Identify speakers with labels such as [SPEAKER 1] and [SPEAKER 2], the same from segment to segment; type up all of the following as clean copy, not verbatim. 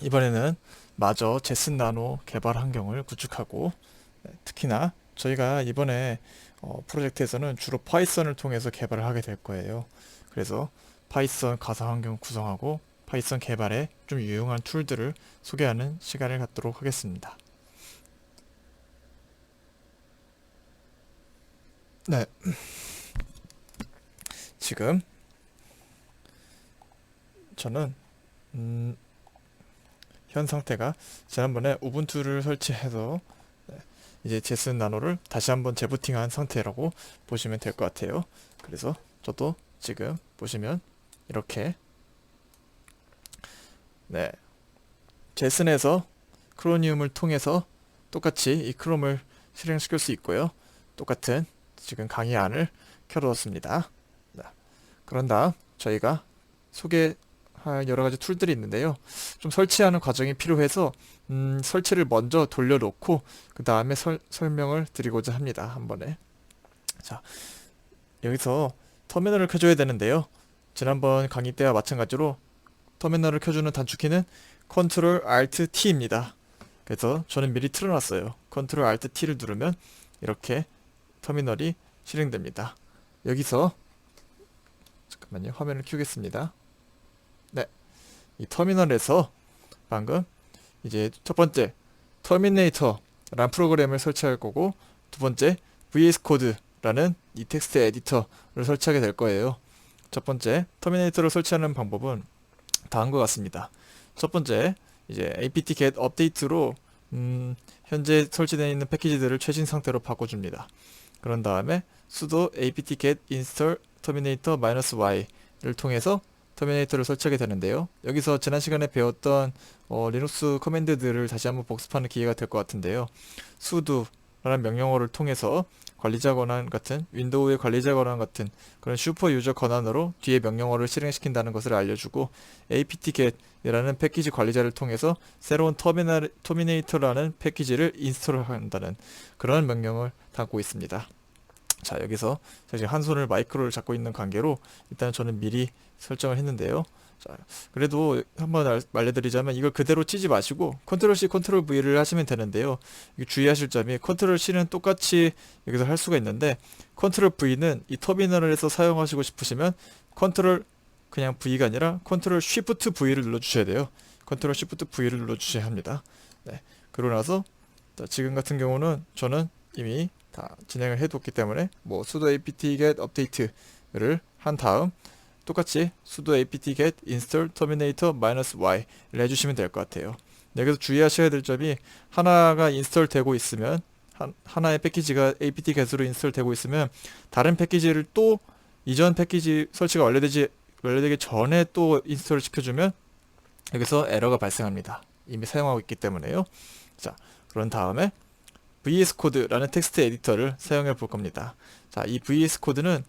[SPEAKER 1] 이번에는 마저 제슨 나노 개발 환경을 구축하고, 특히나 저희가 이번에 프로젝트에서는 주로 파이썬을 통해서 개발을 하게 될 거예요. 그래서 파이썬 가상 환경 구성하고 파이썬 개발에 좀 유용한 툴들을 소개하는 시간을 갖도록 하겠습니다. 네, 지금 저는 현 상태가 지난번에 우분투를 설치해서 이제 제슨 나노를 다시 한번 재부팅한 상태라고 보시면 될 것 같아요. 그래서 저도 지금 보시면 이렇게 네, 제슨에서 크로니움을 통해서 똑같이 이 크롬을 실행시킬 수 있고요. 똑같은 지금 강의 안을 켜두었습니다. 네, 그런 다음 저희가 소개할 여러 가지 툴들이 있는데요. 좀 설치하는 과정이 필요해서 설치를 먼저 돌려놓고 그 다음에 설명을 드리고자 합니다. 한 번에. 자, 여기서 터미널을 켜줘야 되는데요. 지난번 강의 때와 마찬가지로 터미널을 켜주는 단축키는 Ctrl Alt T입니다. 그래서 저는 미리 틀어놨어요. Ctrl Alt T를 누르면 이렇게 터미널이 실행됩니다. 여기서 잠깐만요. 화면을 켜겠습니다. 네, 이 터미널에서 방금 이제 첫 번째 터미네이터라는 프로그램을 설치할 거고, 두 번째 VS 코드라는 이 텍스트 에디터를 설치하게 될 거예요. 첫 번째 터미네이터를 설치하는 방법은 다음과 같습니다. 첫 번째 이제 apt-get 업데이트로 현재 설치되어 있는 패키지들을 최신 상태로 바꿔줍니다. 그런 다음에 sudo apt-get install terminator -y를 통해서 터미네이터를 설치하게 되는데요. 여기서 지난 시간에 배웠던 리눅스 커맨드들을 다시 한번 복습하는 기회가 될 것 같은데요. sudo라는 명령어를 통해서 관리자 권한 같은, 윈도우의 관리자 권한 같은 그런 슈퍼 유저 권한으로 뒤에 명령어를 실행시킨다는 것을 알려주고, apt-get이라는 패키지 관리자를 통해서 새로운 터미네이터라는 패키지를 인스톨한다는 그런 명령을 담고 있습니다. 자, 여기서 지금 한 손을 마이크로를 잡고 있는 관계로 일단 저는 미리 설정을 했는데요. 자, 그래도 한번 알려드리자면 이걸 그대로 치지 마시고 컨트롤 C, 컨트롤 V를 하시면 되는데요. 주의하실 점이 컨트롤 C는 똑같이 여기서 할 수가 있는데, 컨트롤 V는 이 터미널에서 사용하시고 싶으시면 컨트롤 그냥 V가 아니라 컨트롤 쉬프트 V를 눌러주셔야 돼요. 컨트롤 쉬프트 V를 눌러주셔야 합니다. 네, 그러고 나서 지금 같은 경우는 저는 이미 다 진행을 해뒀기 때문에 뭐 sudo apt-get update를 한 다음 똑같이 sudo apt-get install terminator -y를 해주시면 될 것 같아요. 여기서 주의하셔야 될 점이, 하나가 인스톨 되고 있으면 하나의 패키지가 apt-get으로 인스톨 되고 있으면 다른 패키지를 또 이전 패키지 설치가 완료되기 전에 또 인스톨을 시켜주면 여기서 에러가 발생합니다. 이미 사용하고 있기 때문에요. 자, 그런 다음에 VS 코드라는 텍스트 에디터를 사용해 볼 겁니다. 자, 이 VS 코드는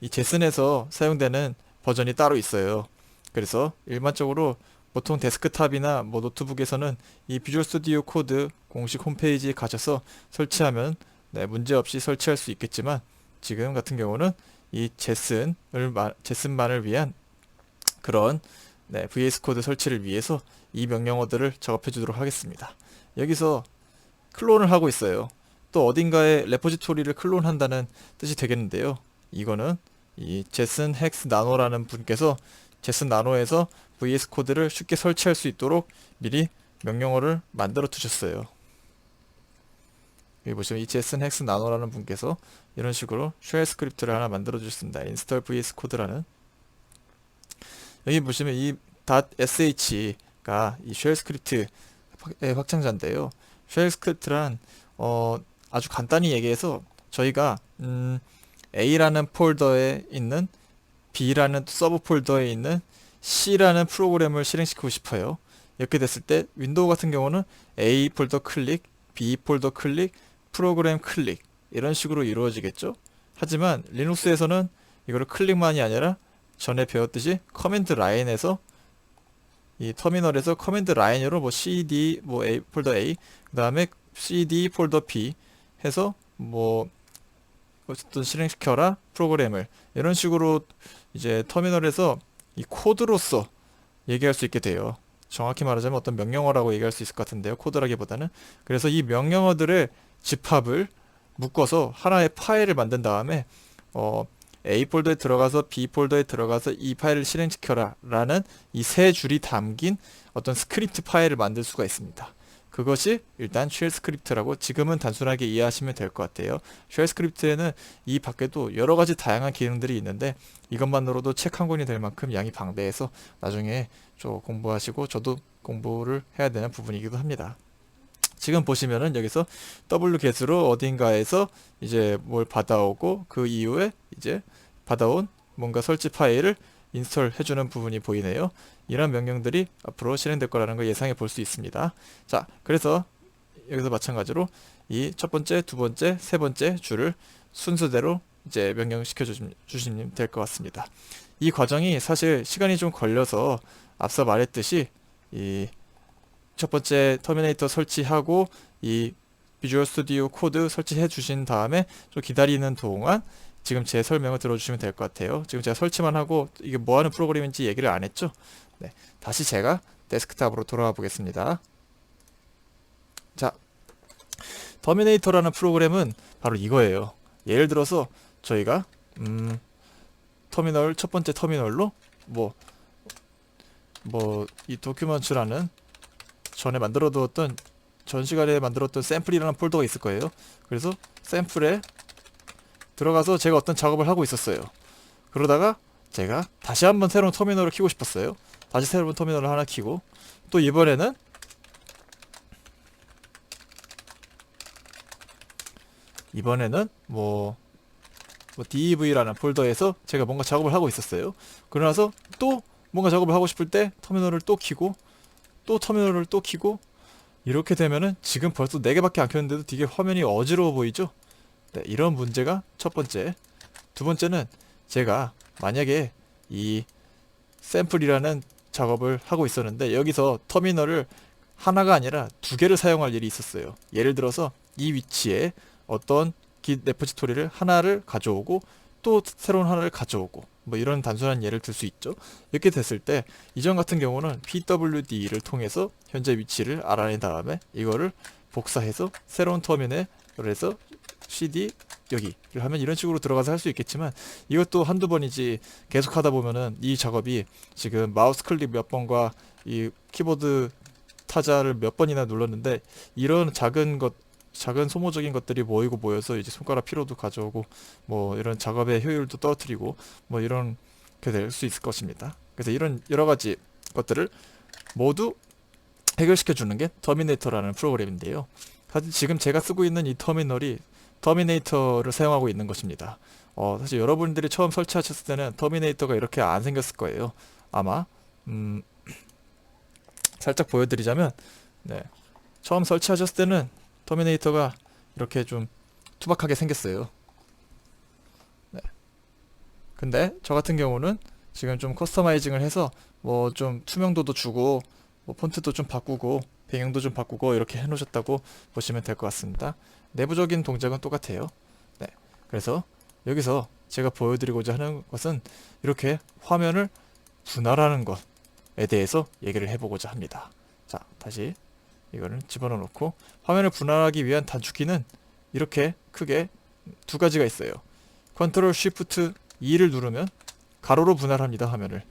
[SPEAKER 1] 이 제슨에서 사용되는 버전이 따로 있어요. 그래서 일반적으로 보통 데스크탑이나 뭐 노트북에서는 이 비주얼 스튜디오 코드 공식 홈페이지에 가셔서 설치하면 문제없이 설치할 수 있겠지만, 지금 같은 경우는 이 제슨만을 위한 그런 VS 코드 설치를 위해서 이 명령어들을 작업해 주도록 하겠습니다. 여기서 클론을 하고 있어요. 또 어딘가에 레포지토리를 클론한다는 뜻이 되겠는데요. 이거는 이 제슨 헥스 나노라는 분께서 제슨 나노에서 VS 코드를 쉽게 설치할 수 있도록 미리 명령어를 만들어 두셨어요. 여기 보시면 이 제슨 헥스 나노라는 분께서 이런 식으로 쉘 스크립트를 하나 만들어 주셨습니다. install vs 코드라는. 여기 보시면 이 .sh가 이 쉘 스크립트의 확장자인데요. 쉘 스크립트란 아주 간단히 얘기해서 저희가 A라는 폴더에 있는 B라는 서브 폴더에 있는 C라는 프로그램을 실행시키고 싶어요. 이렇게 됐을 때 윈도우 같은 경우는 A 폴더 클릭, B 폴더 클릭, 프로그램 클릭 이런 식으로 이루어지겠죠. 하지만 리눅스에서는 이거를 클릭만이 아니라 전에 배웠듯이 커맨드 라인에서 이 터미널에서 커맨드 라인으로 뭐 cd 뭐 A 폴더 A 그 다음에 cd 폴더 B 해서 뭐 어쨌든 실행시켜라 프로그램을 이런 식으로 이제 터미널에서 이 코드로서 얘기할 수 있게 돼요. 정확히 말하자면 어떤 명령어라고 얘기할 수 있을 것 같은데요. 코드라기보다는. 그래서 이 명령어들의 집합을 묶어서 하나의 파일을 만든 다음에 A 폴더에 들어가서 B 폴더에 들어가서 이 파일을 실행시켜라 라는 이 세 줄이 담긴 어떤 스크립트 파일을 만들 수가 있습니다. 그것이 일단 쉘 스크립트라고 지금은 단순하게 이해하시면 될 것 같아요. 쉘 스크립트에는 이 밖에도 여러 가지 다양한 기능들이 있는데 이것만으로도 책 한 권이 될 만큼 양이 방대해서 나중에 좀 공부하시고 저도 공부를 해야 되는 부분이기도 합니다. 지금 보시면은 여기서 wget으로 어딘가에서 이제 뭘 받아오고 그 이후에 이제 받아온 뭔가 설치 파일을 인스톨 해주는 부분이 보이네요. 이런 명령들이 앞으로 실행될 거라는 걸 예상해 볼 수 있습니다. 자, 그래서 여기서 마찬가지로 이 첫 번째, 두 번째, 세 번째 줄을 순서대로 이제 명령시켜 주시면 될 것 같습니다. 이 과정이 사실 시간이 좀 걸려서 앞서 말했듯이 이 첫 번째 터미네이터 설치하고 이 비주얼 스튜디오 코드 설치해 주신 다음에 좀 기다리는 동안 지금 제 설명을 들어주시면 될 것 같아요. 지금 제가 설치만 하고 이게 뭐 하는 프로그램인지 얘기를 안 했죠? 네, 다시 제가 데스크탑으로 돌아와 보겠습니다. 자, 터미네이터라는 프로그램은 바로 이거예요. 예를 들어서 저희가 터미널 첫 번째 터미널로 뭐 이 도큐먼츠라는 전에 만들어 두었던 전 시간에 만들었던 샘플이라는 폴더가 있을 거예요. 그래서 샘플에 들어가서 제가 어떤 작업을 하고 있었어요. 그러다가 제가 다시 한번 새로운 터미널을 키고 싶었어요. 다시 새로운 터미널을 하나 키고 또 이번에는 뭐 dev라는 폴더에서 제가 뭔가 작업을 하고 있었어요. 그러고 나서 또 뭔가 작업을 하고 싶을 때 터미널을 또 키고 또 터미널을 또 키고 이렇게 되면은 지금 벌써 4개밖에 안 켰는데도 되게 화면이 어지러워 보이죠? 네, 이런 문제가 첫 번째. 두 번째는 제가 만약에 이 샘플이라는 작업을 하고 있었는데 여기서 터미널을 하나가 아니라 2개를 사용할 일이 있었어요. 예를 들어서 이 위치에 어떤 깃 레포지토리를 하나를 가져오고 또 새로운 하나를 가져오고 뭐 이런 단순한 예를 들 수 있죠. 이렇게 됐을 때 이전 같은 경우는 pwd를 통해서 현재 위치를 알아낸 다음에 이거를 복사해서 새로운 터미널에 그래서 cd 여기를 하면 이런 식으로 들어가서 할 수 있겠지만 이것도 한두 번이지 계속 하다 보면은 이 작업이 지금 마우스 클릭 몇 번과 이 키보드 타자를 몇 번이나 눌렀는데 이런 작은 소모적인 것들이 모여서 이제 손가락 피로도 가져오고 뭐 이런 작업의 효율도 떨어뜨리고 뭐 이런 게 될 수 있을 것입니다. 그래서 이런 여러 가지 것들을 모두 해결시켜 주는 게 터미네이터라는 프로그램인데요. 사실 지금 제가 쓰고 있는 이 터미널이 터미네이터를 사용하고 있는 것입니다. 사실 여러분들이 처음 설치하셨을 때는 터미네이터가 이렇게 안 생겼을 거예요. 아마 살짝 보여드리자면 네, 처음 설치하셨을 때는 터미네이터가 이렇게 좀 투박하게 생겼어요. 네. 근데 저 같은 경우는 지금 좀 커스터마이징을 해서 뭐 좀 투명도도 주고 뭐 폰트도 좀 바꾸고 배경도 좀 바꾸고 이렇게 해놓으셨다고 보시면 될 것 같습니다. 내부적인 동작은 똑같아요. 네. 그래서 여기서 제가 보여드리고자 하는 것은 이렇게 화면을 분할하는 것에 대해서 얘기를 해보고자 합니다. 자, 다시 이거를 집어넣어 놓고 화면을 분할하기 위한 단축키는 이렇게 크게 두 가지가 있어요. 컨트롤 쉬프트 2를 누르면 가로로 분할합니다. 화면을.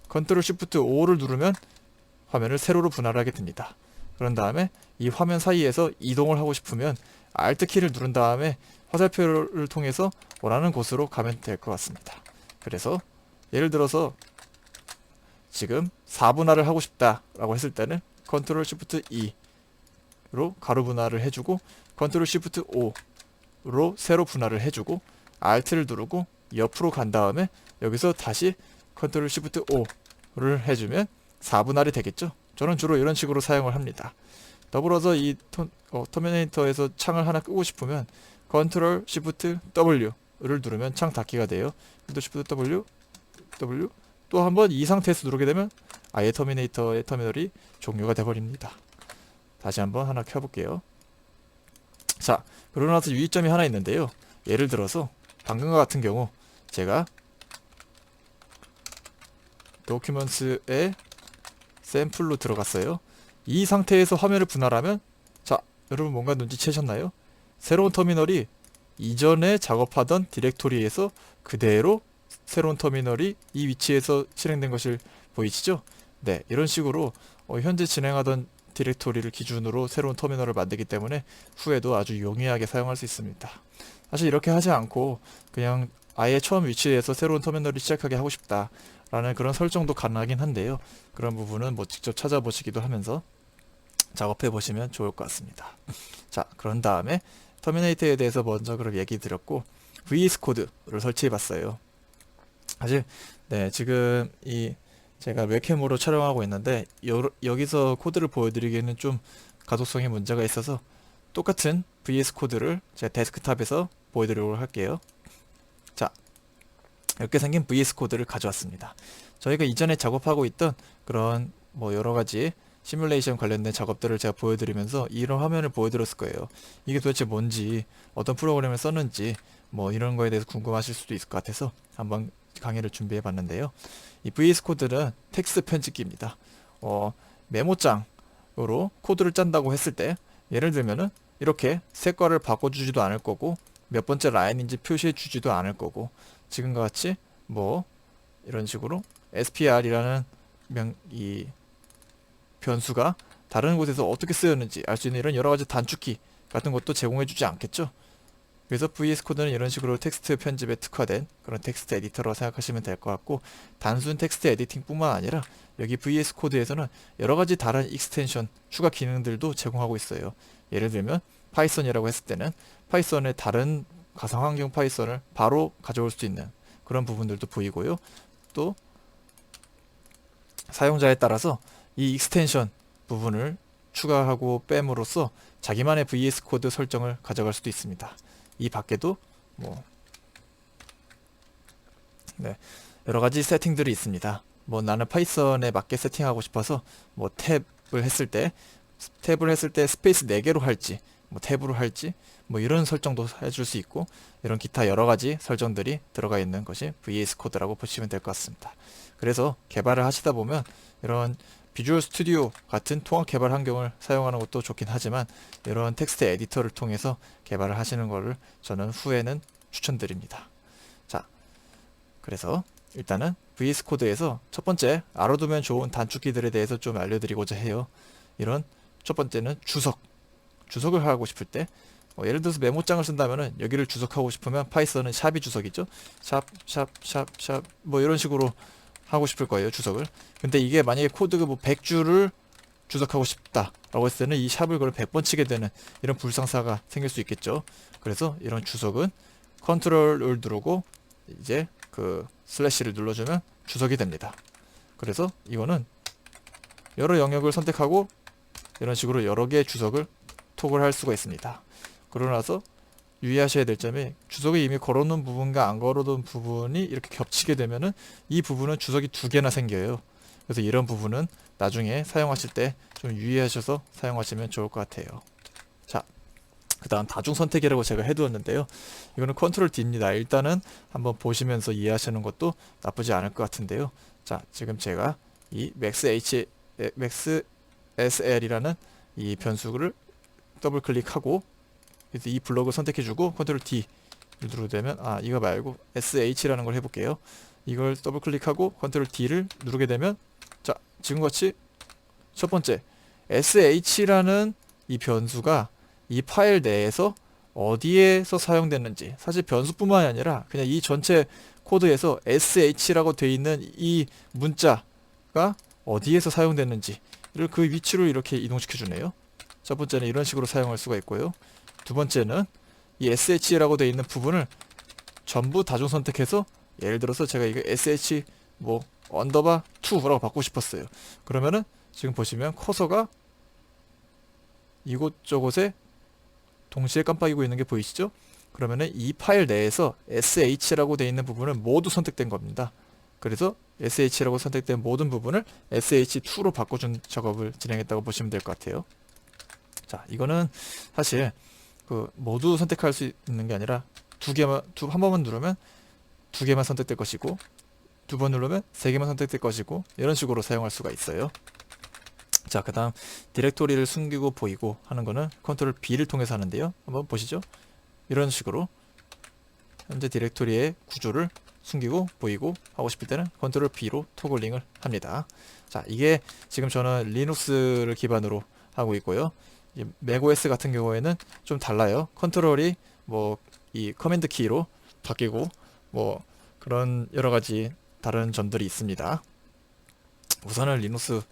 [SPEAKER 1] 컨트롤 쉬프트 5를 누르면 화면을 세로로 분할하게 됩니다. 그런 다음에 이 화면 사이에서 이동을 하고 싶으면 Alt 키를 누른 다음에 화살표를 통해서 원하는 곳으로 가면 될 것 같습니다. 그래서 예를 들어서 지금 4분할을 하고 싶다라고 했을 때는 컨트롤 쉬프트 2로 가로 분할을 해주고 컨트롤 쉬프트 5로 세로 분할을 해주고 Alt를 누르고 옆으로 간 다음에 여기서 다시 컨트롤 쉬프트 5를 해주면 4분할이 되겠죠. 저는 주로 이런 식으로 사용을 합니다. 더불어서 이 터미네이터에서 창을 하나 끄고 싶으면 컨트롤 쉬프트 W를 누르면 창 닫기가 돼요. 컨트롤 쉬프트 W 또 한번 이 상태에서 누르게 되면 아예 터미네이터의 터미널이 종료가 되어버립니다. 다시 한번 하나 켜볼게요. 자, 그러고 나서 유의점이 하나 있는데요. 예를 들어서 방금과 같은 경우 제가 도큐먼트에 샘플로 들어갔어요. 이 상태에서 화면을 분할하면, 자, 여러분 뭔가 눈치채셨나요? 새로운 터미널이 이전에 작업하던 디렉토리에서 그대로 새로운 터미널이 이 위치에서 실행된 것을 보이시죠? 네, 이런 식으로 현재 진행하던 디렉토리를 기준으로 새로운 터미널을 만들기 때문에 후에도 아주 용이하게 사용할 수 있습니다. 사실 이렇게 하지 않고 그냥 아예 처음 위치에서 새로운 터미널을 시작하게 하고 싶다 라는 그런 설정도 가능하긴 한데요. 그런 부분은 뭐 직접 찾아보시기도 하면서 작업해 보시면 좋을 것 같습니다. 자, 그런 다음에 터미네이터에 대해서 먼저 그럼 얘기 드렸고, VS 코드를 설치해 봤어요. 사실 네, 지금 이 제가 웹캠으로 촬영하고 있는데 여기서 코드를 보여드리기에는 좀 가독성에 문제가 있어서 똑같은 VS 코드를 제 데스크탑에서 보여드리도록 할게요. 자, 이렇게 생긴 VS 코드를 가져왔습니다. 저희가 이전에 작업하고 있던 그런 뭐 여러가지 시뮬레이션 관련된 작업들을 제가 보여드리면서 이런 화면을 보여드렸을 거예요. 이게 도대체 뭔지, 어떤 프로그램을 썼는지 뭐 이런 거에 대해서 궁금하실 수도 있을 것 같아서 한번 강의를 준비해 봤는데요. 이 VS 코드는 텍스트 편집기입니다. 메모장으로 코드를 짠다고 했을 때 예를 들면은 이렇게 색깔을 바꿔주지도 않을 거고 몇 번째 라인인지 표시해 주지도 않을 거고, 지금과 같이 뭐 이런 식으로 spr이라는 이 변수가 다른 곳에서 어떻게 쓰였는지 알 수 있는 이런 여러가지 단축키 같은 것도 제공해 주지 않겠죠. 그래서 VS 코드는 이런 식으로 텍스트 편집에 특화된 그런 텍스트 에디터라고 생각하시면 될 것 같고, 단순 텍스트 에디팅 뿐만 아니라 여기 VS 코드에서는 여러가지 다른 익스텐션 추가 기능들도 제공하고 있어요. 예를 들면 파이썬이라고 했을 때는 파이썬의 다른 가상환경 파이썬을 바로 가져올 수 있는 그런 부분들도 보이고요. 또 사용자에 따라서 이 익스텐션 부분을 추가하고 뺨으로써 자기만의 VS 코드 설정을 가져갈 수도 있습니다. 이 밖에도 뭐 네, 여러가지 세팅들이 있습니다. 뭐 나는 파이썬에 맞게 세팅하고 싶어서 뭐 탭을 했을 때 스페이스 4개로 할지 뭐 탭으로 할지 뭐 이런 설정도 해줄 수 있고, 이런 기타 여러가지 설정들이 들어가 있는 것이 VS 코드라고 보시면 될 것 같습니다. 그래서 개발을 하시다 보면 이런 비주얼 스튜디오 같은 통합 개발 환경을 사용하는 것도 좋긴 하지만 이런 텍스트 에디터를 통해서 개발을 하시는 것을 저는 후에는 추천드립니다. 자, 그래서 일단은 VS 코드에서 첫 번째 알아두면 좋은 단축키들에 대해서 좀 알려드리고자 해요. 이런 첫 번째는 주석을 하고 싶을 때 예를 들어서 메모장을 쓴다면은 여기를 주석하고 싶으면 파이썬은 샵이 주석이죠. 샵 뭐 이런 식으로 하고 싶을 거예요, 주석을. 근데 이게 만약에 코드가 뭐 100줄을 주석하고 싶다 라고 했을 때는 이 샵을 그걸 100번 치게 되는 이런 불상사가 생길 수 있겠죠. 그래서 이런 주석은 컨트롤을 누르고 이제 그 슬래시를 눌러주면 주석이 됩니다. 그래서 이거는 여러 영역을 선택하고 이런 식으로 여러 개의 주석을 톡을 할 수가 있습니다. 그러고 나서 유의하셔야 될 점이, 주석이 이미 걸어놓은 부분과 안 걸어놓은 부분이 이렇게 겹치게 되면은 이 부분은 주석이 2개나 생겨요. 그래서 이런 부분은 나중에 사용하실 때 좀 유의하셔서 사용하시면 좋을 것 같아요. 자, 그 다음 다중 선택이라고 제가 해두었는데요. 이거는 컨트롤 D입니다. 일단은 한번 보시면서 이해하시는 것도 나쁘지 않을 것 같은데요. 자, 지금 제가 이 max sl이라는 이 변수를 더블 클릭하고 그래서 이 블럭을 선택해주고 컨트롤 D 누르게 되면, 이거 말고 sh라는 걸 해볼게요. 이걸 더블 클릭하고 컨트롤 D를 누르게 되면, 자, 지금같이 첫 번째 sh라는 이 변수가 이 파일 내에서 어디에서 사용됐는지, 사실 변수뿐만이 아니라 그냥 이 전체 코드에서 sh라고 되어 있는 이 문자가 어디에서 사용됐는지를 그 위치로 이렇게 이동시켜 주네요. 첫 번째는 이런 식으로 사용할 수가 있고요. 두 번째는 이 sh라고 되어 있는 부분을 전부 다중 선택해서, 예를 들어서 제가 이거 sh 뭐 언더바 2라고 바꾸고 싶었어요. 그러면은 지금 보시면 커서가 이곳저곳에 동시에 깜빡이고 있는 게 보이시죠? 그러면은 이 파일 내에서 sh라고 되어 있는 부분은 모두 선택된 겁니다. 그래서 sh라고 선택된 모든 부분을 sh2로 바꿔준 작업을 진행했다고 보시면 될 것 같아요. 자, 이거는 사실 그 모두 선택할 수 있는 게 아니라 한 번만 누르면 2개만 선택될 것이고, 2번 누르면 3개만 선택될 것이고, 이런 식으로 사용할 수가 있어요. 자, 그 다음 디렉토리를 숨기고 보이고 하는 거는 컨트롤 B를 통해서 하는데요. 한번 보시죠. 이런 식으로 현재 디렉토리의 구조를 숨기고 보이고 하고 싶을 때는 컨트롤 B로 토글링을 합니다. 자, 이게 지금 저는 리눅스를 기반으로 하고 있고요. 맥OS 같은 경우에는 좀 달라요. 컨트롤이 뭐 이 커맨드 키로 바뀌고 뭐 그런 여러 가지 다른 점들이 있습니다. 우선은 리눅스를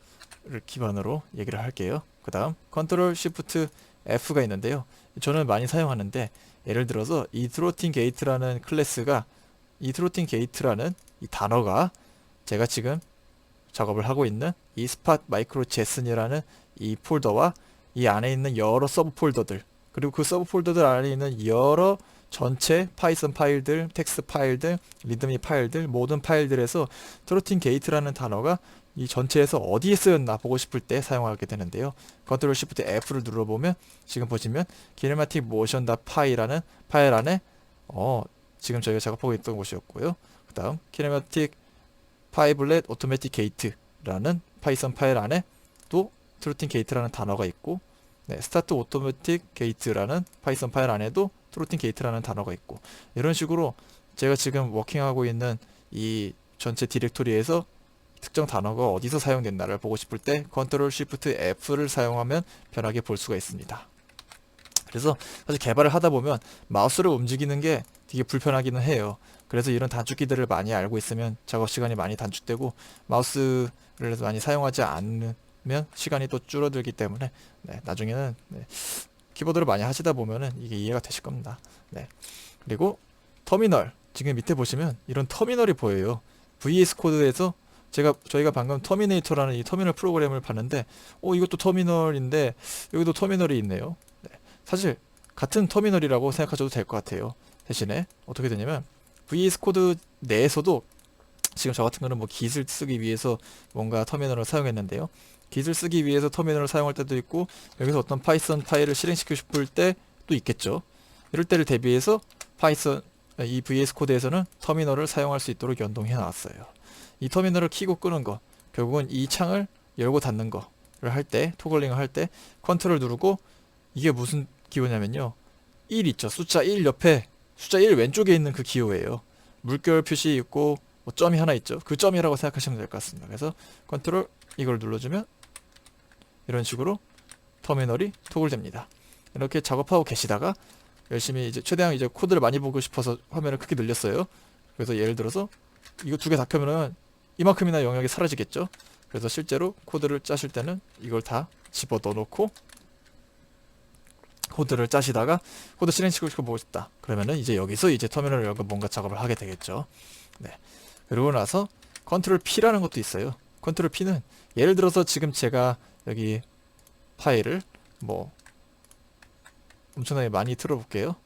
[SPEAKER 1] 기반으로 얘기를 할게요. 그 다음 컨트롤 쉬프트 F가 있는데요. 저는 많이 사용하는데, 예를 들어서 이 트로팅 게이트라는 클래스가, 이 트로팅 게이트라는 이 단어가 제가 지금 작업을 하고 있는 이 스팟 마이크로 제슨이라는 이 폴더와 이 안에 있는 여러 서브 폴더들, 그리고 그 서브 폴더들 안에 있는 여러 전체 파이썬 파일들, 텍스트 파일들, 리드미 파일들, 모든 파일들에서 트로팅 게이트라는 단어가 이 전체에서 어디에 쓰였나 보고 싶을 때 사용하게 되는데요. 컨트롤 쉬프트 F를 눌러보면 지금 보시면 kinematic motion.py라는 파일 안에 지금 저희가 작업하고 있던 곳이었고요. 그 다음 kinematic pybllet automatic gate라는 파이썬 파일 안에 또 트로팅 게이트라는 단어가 있고, 네, start automatic gate라는 파이썬 파일 안에도 트로팅 게이트라는 단어가 있고, 이런 식으로 제가 지금 워킹하고 있는 이 전체 디렉토리에서 특정 단어가 어디서 사용됐나를 보고 싶을 때 컨트롤 쉬프트 F를 사용하면 편하게 볼 수가 있습니다. 그래서 사실 개발을 하다 보면 마우스를 움직이는 게 되게 불편하기는 해요. 그래서 이런 단축키들을 많이 알고 있으면 작업 시간이 많이 단축되고, 마우스를 많이 사용하지 않으면 시간이 또 줄어들기 때문에, 네, 나중에는 키보드를 많이 하시다 보면은 이게 이해가 되실 겁니다. 네. 그리고 터미널, 지금 밑에 보시면 이런 터미널이 보여요. VS 코드에서 저희가 방금 터미네이터라는 이 터미널 프로그램을 봤는데, 이것도 터미널인데 여기도 터미널이 있네요. 네. 사실 같은 터미널이라고 생각하셔도 될 것 같아요. 대신에 어떻게 되냐면 VS 코드 내에서도 지금 저 같은 거는 뭐 깃을 쓰기 위해서 뭔가 터미널을 사용했는데요. 깃을 쓰기 위해서 터미널을 사용할 때도 있고, 여기서 어떤 파이썬 파일을 실행시키고 싶을 때도 있겠죠. 이럴 때를 대비해서 이 VS 코드에서는 터미널을 사용할 수 있도록 연동해 놨어요. 이 터미널을 켜고 끄는 거, 결국은 이 창을 열고 닫는 거를 할 때, 토글링을 할 때 컨트롤 누르고, 이게 무슨 기호냐면요, 1 있죠. 숫자 1 옆에, 숫자 1 왼쪽에 있는 그 기호예요. 물결 표시 있고 뭐 점이 하나 있죠. 그 점이라고 생각하시면 될 것 같습니다. 그래서 컨트롤 이걸 눌러주면 이런 식으로 터미널이 토글됩니다. 이렇게 작업하고 계시다가 열심히 이제 최대한 이제 코드를 많이 보고 싶어서 화면을 크게 늘렸어요. 그래서 예를 들어서 이거 두 개 다 켜면은 이만큼이나 영역이 사라지겠죠. 그래서 실제로 코드를 짜실 때는 이걸 다 집어 넣어놓고 코드를 짜시다가 코드 실행시키고 보고 싶다. 그러면은 이제 여기서 이제 터미널을 열고 뭔가 작업을 하게 되겠죠. 네. 그러고 나서 컨트롤 P라는 것도 있어요. 컨트롤 P는 예를 들어서 지금 제가 여기 파일을 뭐 엄청나게 많이 틀어볼게요.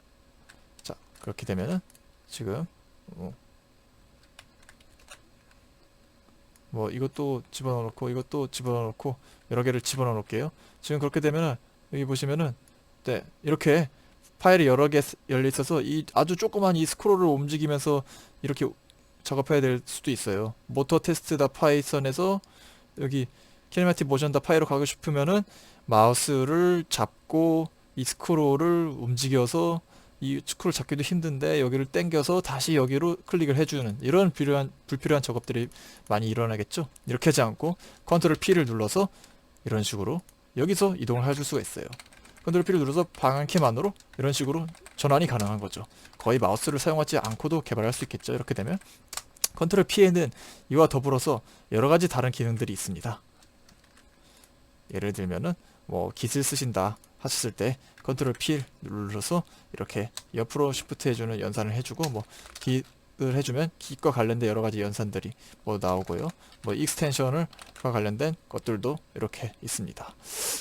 [SPEAKER 1] 자, 그렇게 되면은 지금 뭐 이것도 집어넣고 이것도 집어넣고 여러 개를 집어넣어 놓을게요. 지금 그렇게 되면은 여기 보시면은, 네, 이렇게 파일이 여러 개 열려 있어서 이 아주 조그만 이 스크롤을 움직이면서 이렇게 작업해야 될 수도 있어요. 모터 테스트 다 파이썬에서 여기 키네마틱 모션 다 파이로 가고 싶으면은 마우스를 잡고 이 스크롤을 움직여서, 이 스크롤 잡기도 힘든데 여기를 당겨서 다시 여기로 클릭을 해주는 이런 불필요한 작업들이 많이 일어나겠죠. 이렇게 하지 않고 컨트롤 P를 눌러서 이런 식으로 여기서 이동을 해줄 수가 있어요. 컨트롤 P를 눌러서 방향키만으로 이런 식으로 전환이 가능한 거죠. 거의 마우스를 사용하지 않고도 개발할 수 있겠죠. 이렇게 되면 컨트롤 P에는 이와 더불어서 여러 가지 다른 기능들이 있습니다. 예를 들면은 뭐 깃을 쓰신다 하셨을 때 컨트롤 P 눌러서 이렇게 옆으로 쉬프트 해주는 연산을 해주고, 뭐 깃을 해주면 깃과 관련된 여러 가지 연산들이 뭐 나오고요. 뭐 익스텐션과 관련된 것들도 이렇게 있습니다.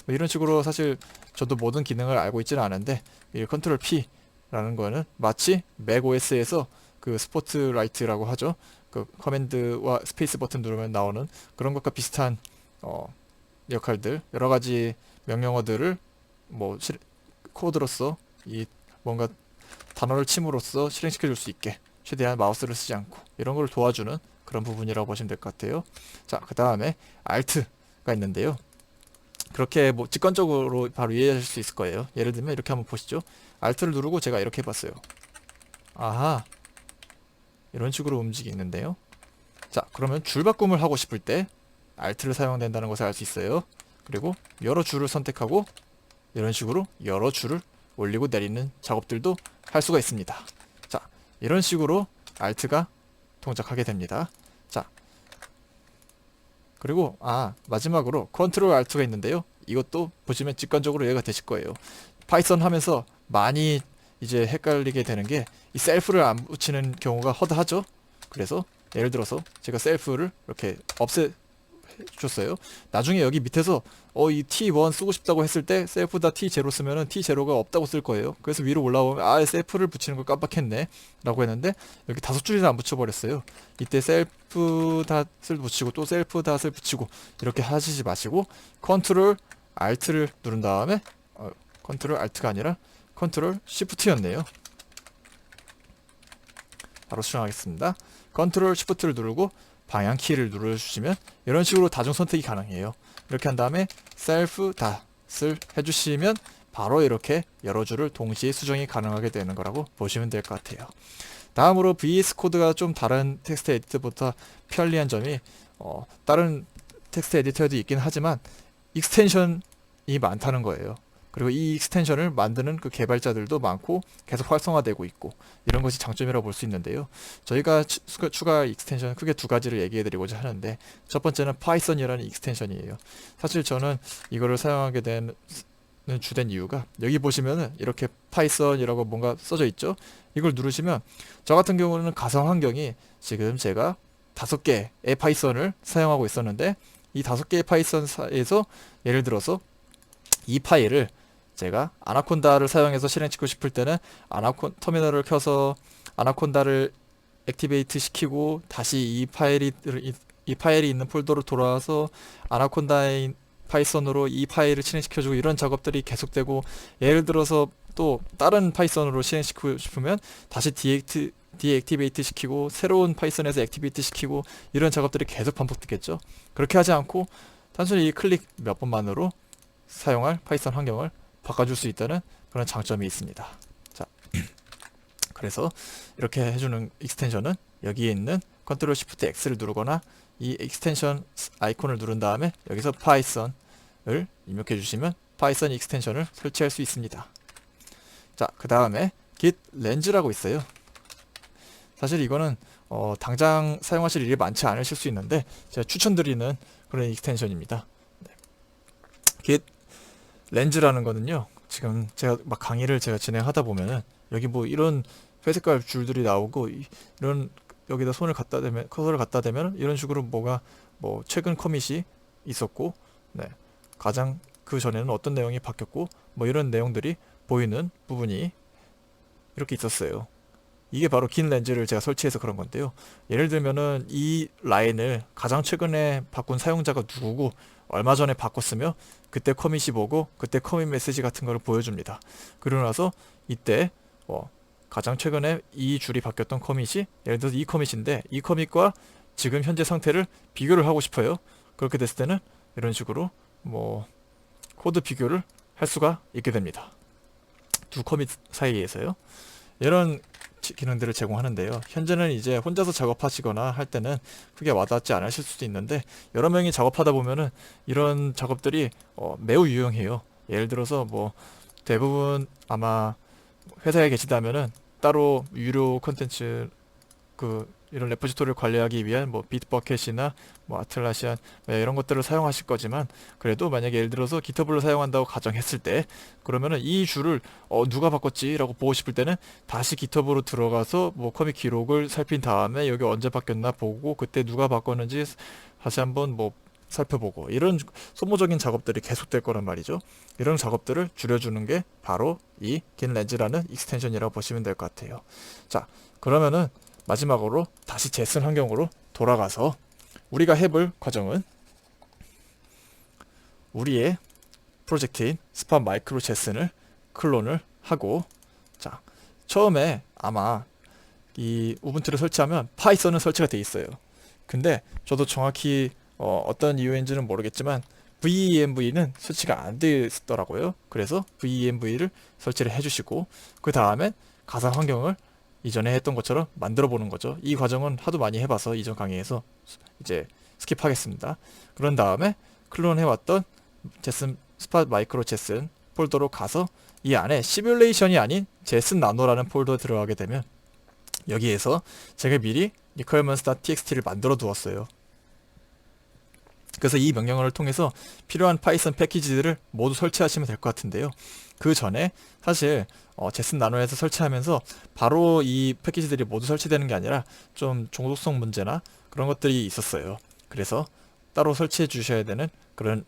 [SPEAKER 1] 뭐 이런 식으로 사실 저도 모든 기능을 알고 있지는 않은데, 이 컨트롤 P라는 거는 마치 맥OS에서 그 스포트라이트라고 하죠. 그 커맨드와 스페이스 버튼 누르면 나오는 그런 것과 비슷한 역할들, 여러 가지 명령어들을 뭐 코드로서 이 뭔가 단어를 침으로써 실행시켜 줄 수 있게 최대한 마우스를 쓰지 않고 이런 걸 도와주는 그런 부분이라고 보시면 될 것 같아요. 자, 그 다음에 Alt가 있는데요. 그렇게 뭐 직관적으로 바로 이해하실 수 있을 거예요. 예를 들면 이렇게 한번 보시죠. Alt를 누르고 제가 이렇게 해봤어요. 아하, 이런 식으로 움직이는데요. 자, 그러면 줄 바꿈을 하고 싶을 때 Alt를 사용된다는 것을 알 수 있어요. 그리고 여러 줄을 선택하고 이런 식으로 여러 줄을 올리고 내리는 작업들도 할 수가 있습니다. 자, 이런 식으로 Alt가 동작하게 됩니다. 자, 그리고 마지막으로 컨트롤 Alt가 있는데요. 이것도 보시면 직관적으로 이해가 되실 거예요. 파이썬 하면서 많이 이제 헷갈리게 되는 게 이 셀프를 안 붙이는 경우가 허다하죠. 그래서 예를 들어서 제가 셀프를 이렇게 줬어요. 나중에 여기 밑에서 이 T1 쓰고 싶다고 했을 때 셀프다 T0 쓰면은 T0가 없다고 쓸 거예요. 그래서 위로 올라오면 셀프를 붙이는 걸 깜빡했네 라고 했는데 여기 5줄이나 안 붙여버렸어요. 이때 셀프 닷을 붙이고 또 셀프 닷을 붙이고 이렇게 하시지 마시고 컨트롤 Alt를 누른 다음에 컨트롤 Alt가 아니라 컨트롤 Shift였네요. 바로 수정하겠습니다. 컨트롤 Shift를 누르고 방향키를 눌러주시면 이런 식으로 다중 선택이 가능해요. 이렇게 한 다음에 셀프 닷을 해주시면 바로 이렇게 여러 줄을 동시에 수정이 가능하게 되는 거라고 보시면 될 것 같아요. 다음으로 VS 코드가 좀 다른 텍스트 에디터보다 편리한 점이 다른 텍스트 에디터에도 있긴 하지만 익스텐션이 많다는 거예요. 그리고 이 익스텐션을 만드는 그 개발자들도 많고 계속 활성화되고 있고 이런 것이 장점이라고 볼 수 있는데요. 저희가 추가 익스텐션 크게 두 가지를 얘기해 드리고자 하는데 첫 번째는 파이썬이라는 익스텐션이에요. 사실 저는 이거를 사용하게 된 주된 이유가 여기 보시면은 이렇게 파이썬이라고 뭔가 써져 있죠. 이걸 누르시면 저 같은 경우는 가상 환경이 지금 제가 5개의 파이썬을 사용하고 있었는데 이 5개의 파이썬에서 예를 들어서 이 파일을 제가 아나콘다를 사용해서 실행시키고 싶을 때는 터미널을 켜서 아나콘다를 액티베이트 시키고 다시 이 파일이 있는 폴더로 돌아와서 아나콘다의 파이썬으로 이 파일을 실행시켜주고 이런 작업들이 계속되고 예를 들어서 또 다른 파이썬으로 실행시키고 싶으면 다시 디액티베이트 시키고 새로운 파이썬에서 액티베이트 시키고 이런 작업들이 계속 반복되겠죠. 그렇게 하지 않고 단순히 이 클릭 몇 번만으로 사용할 파이썬 환경을 바꿔줄 수 있다는 그런 장점이 있습니다. 자, 그래서 이렇게 해주는 익스텐션은 여기에 있는 컨트롤 시프트 X를 누르거나 이 익스텐션 아이콘을 누른 다음에 여기서 파이썬을 입력해 주시면 파이썬 익스텐션을 설치할 수 있습니다. 자, 그 다음에 git 렌즈라고 있어요. 사실 이거는 당장 사용하실 일이 많지 않으실 수 있는데 제가 추천드리는 그런 익스텐션입니다. 네. git 렌즈라는 거는요, 지금 제가 막 강의를 제가 진행하다 보면은 여기 뭐 이런 회색깔 줄들이 나오고 이런 여기다 커서를 갖다 대면 이런 식으로 뭐가 뭐 최근 커밋이 있었고, 네, 가장 그 전에는 어떤 내용이 바뀌었고 뭐 이런 내용들이 보이는 부분이 이렇게 있었어요. 이게 바로 긴 렌즈를 제가 설치해서 그런 건데요. 예를 들면은 이 라인을 가장 최근에 바꾼 사용자가 누구고 얼마 전에 바꿨으며 그때 커밋이 뭐고 그때 커밋 메시지 같은 거를 보여줍니다. 그러고 나서 이때 가장 최근에 이 줄이 바뀌었던 커밋이 예를 들어서 이 커밋인데 이 커밋과 지금 현재 상태를 비교를 하고 싶어요. 그렇게 됐을 때는 이런 식으로 뭐 코드 비교를 할 수가 있게 됩니다. 두 커밋 사이에서요. 이런 기능들을 제공하는데요. 현재는 이제 혼자서 작업하시거나 할 때는 크게 와닿지 않으실 수도 있는데 여러 명이 작업하다 보면은 이런 작업들이 매우 유용해요. 예를 들어서 뭐 대부분 아마 회사에 계시다면은 따로 유료 콘텐츠 이런 레포지토리를 관리하기 위한 뭐 비트버켓이나 뭐 아틀라시안 이런 것들을 사용하실 거지만 그래도 만약에 예를 들어서 기터블을 사용한다고 가정했을 때 그러면은 이 줄을 누가 바꿨지 라고 보고 싶을 때는 다시 기터블로 들어가서 뭐 커밋 기록을 살핀 다음에 여기 언제 바뀌었나 보고 그때 누가 바꿨는지 다시 한번 뭐 살펴보고 이런 소모적인 작업들이 계속될 거란 말이죠. 이런 작업들을 줄여주는 게 바로 이 긴 렌즈라는 익스텐션이라고 보시면 될 것 같아요. 자, 그러면은 마지막으로 다시 제슨 환경으로 돌아가서 우리가 해볼 과정은 우리의 프로젝트인 스팟 마이크로 제슨을 클론을 하고, 자, 처음에 아마 이 우분투를 설치하면 파이썬은 설치가 돼 있어요. 근데 저도 정확히 어떤 이유인지는 모르겠지만 VENV는 설치가 안 되어 있더라고요. 그래서 VENV를 설치를 해주시고 그 다음에 가상 환경을 이전에 했던 것처럼 만들어 보는 거죠. 이 과정은 하도 많이 해봐서 이전 강의에서 이제 스킵하겠습니다. 그런 다음에 클론 해왔던 제슨 스팟 마이크로 제슨 폴더로 가서 이 안에 시뮬레이션이 아닌 제슨 나노라는 폴더에 들어가게 되면 여기에서 제가 미리 requirements.txt를 만들어 두었어요. 그래서 이 명령어를 통해서 필요한 파이썬 패키지들을 모두 설치하시면 될 것 같은데요. 그 전에 사실 제슨 나노에서 설치하면서 바로 이 패키지들이 모두 설치되는 게 아니라 좀 종속성 문제나 그런 것들이 있었어요. 그래서 따로 설치해 주셔야 되는 그런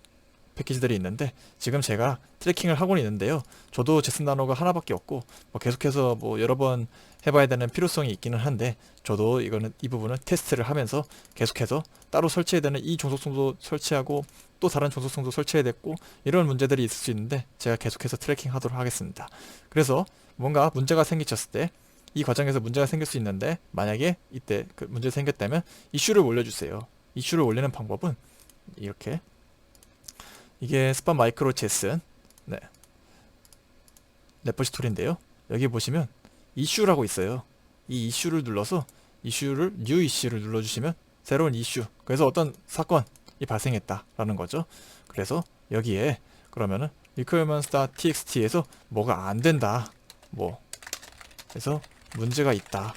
[SPEAKER 1] 패키지들이 있는데 지금 제가 트래킹을 하고는 있는데요. 저도 제슨 나노가 하나밖에 없고 계속해서 여러 번 해봐야 되는 필요성이 있기는 한데 저도 이 부분은 테스트를 하면서 계속해서 따로 설치해야 되는 이 종속성도 설치하고 또 다른 종속성도 설치해야 됐고 이런 문제들이 있을 수 있는데 제가 계속해서 트래킹 하도록 하겠습니다. 그래서 뭔가 문제가 생기셨을 때 이 과정에서 문제가 생길 수 있는데 만약에 이때 그 문제가 생겼다면 이슈를 올려주세요. 이슈를 올리는 방법은 이렇게 이게 스팟 마이크로 제슨 레포지토리인데요. 여기 보시면 이슈라고 있어요. 이 이슈를 눌러서 뉴 이슈를 눌러주시면 새로운 이슈, 그래서 어떤 사건이 발생했다라는 거죠. 그래서 여기에 그러면은 requirements.txt에서 뭐가 안 된다, 그래서 문제가 있다,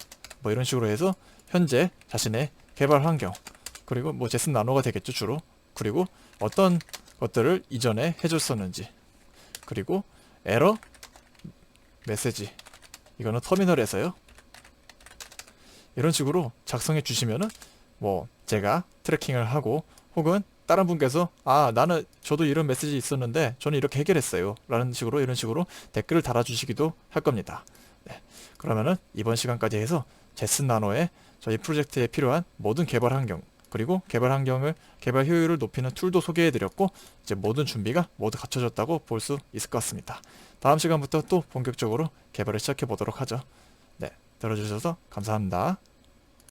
[SPEAKER 1] 이런 식으로 해서 현재 자신의 개발 환경, 그리고 제슨 나노가 되겠죠 주로, 그리고 어떤 것들을 이전에 해줬었는지, 그리고 에러 메시지, 이거는 터미널에서요. 이런 식으로 작성해 주시면은 제가 트래킹을 하고 혹은 다른 분께서 저도 이런 메시지 있었는데 저는 이렇게 해결했어요 라는 식으로 이런 식으로 댓글을 달아주시기도 할 겁니다. 그러면은 이번 시간까지 해서 제슨 나노의 저희 프로젝트에 필요한 모든 개발 환경, 그리고 개발 효율을 높이는 툴도 소개해드렸고 이제 모든 준비가 모두 갖춰졌다고 볼 수 있을 것 같습니다. 다음 시간부터 또 본격적으로 개발을 시작해 보도록 하죠. 들어주셔서 감사합니다.